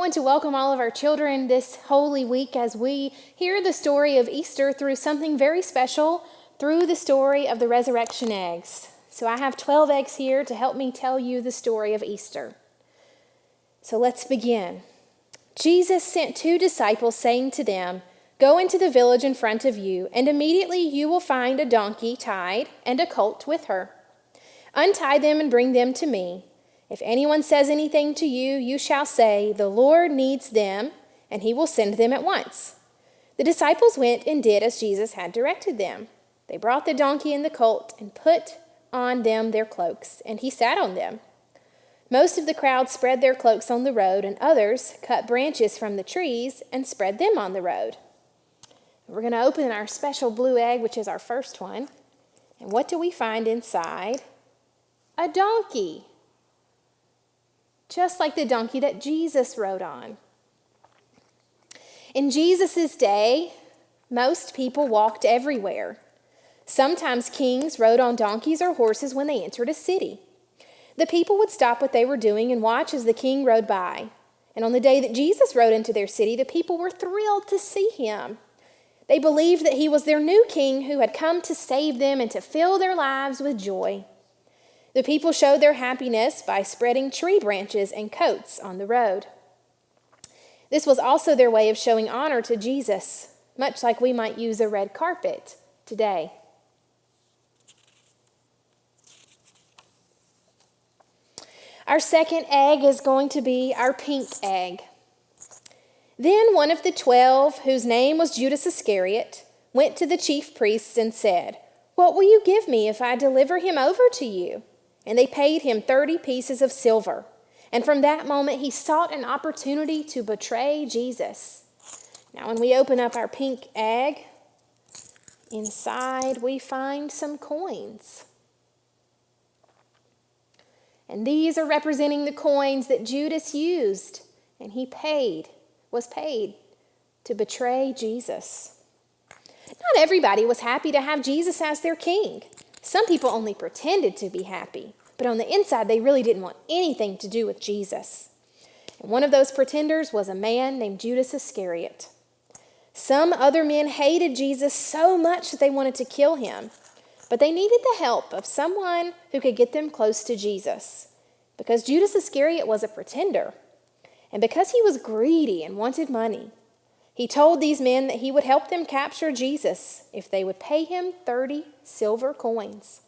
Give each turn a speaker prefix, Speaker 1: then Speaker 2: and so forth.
Speaker 1: want to welcome all of our children this Holy Week as we hear the story of Easter through something very special, through the story of the resurrection eggs. So I have 12 eggs here to help me tell you the story of Easter. So let's begin. Jesus sent 2 disciples, saying to them, "Go into the village in front of you, and immediately you will find a donkey tied and a colt with her. Untie them and bring them to me. If anyone says anything to you, you shall say, 'The Lord needs them,' and he will send them at once." The disciples went and did as Jesus had directed them. They brought the donkey and the colt and put on them their cloaks, and he sat on them. Most of the crowd spread their cloaks on the road, and others cut branches from the trees and spread them on the road. We're going to open our special blue egg, which is our first one. And what do we find inside? A donkey. Just like the donkey that Jesus rode on. In Jesus' day, most people walked everywhere. Sometimes kings rode on donkeys or horses when they entered a city. The people would stop what they were doing and watch as the king rode by. And on the day that Jesus rode into their city, the people were thrilled to see him. They believed that he was their new king who had come to save them and to fill their lives with joy. The people showed their happiness by spreading tree branches and coats on the road. This was also their way of showing honor to Jesus, much like we might use a red carpet today. Our second egg is going to be our pink egg. Then one of the 12, whose name was Judas Iscariot, went to the chief priests and said, "What will you give me if I deliver him over to you?" And they paid him 30 pieces of silver. And from that moment, he sought an opportunity to betray Jesus. Now, when we open up our pink egg, inside we find some coins. And these are representing the coins that Judas used, and was paid to betray Jesus. Not everybody was happy to have Jesus as their king. Some people only pretended to be happy, but on the inside, they really didn't want anything to do with Jesus. And one of those pretenders was a man named Judas Iscariot. Some other men hated Jesus so much that they wanted to kill him, but they needed the help of someone who could get them close to Jesus, because Judas Iscariot was a pretender, and because he was greedy and wanted money. He told these men that he would help them capture Jesus if they would pay him 30 silver coins.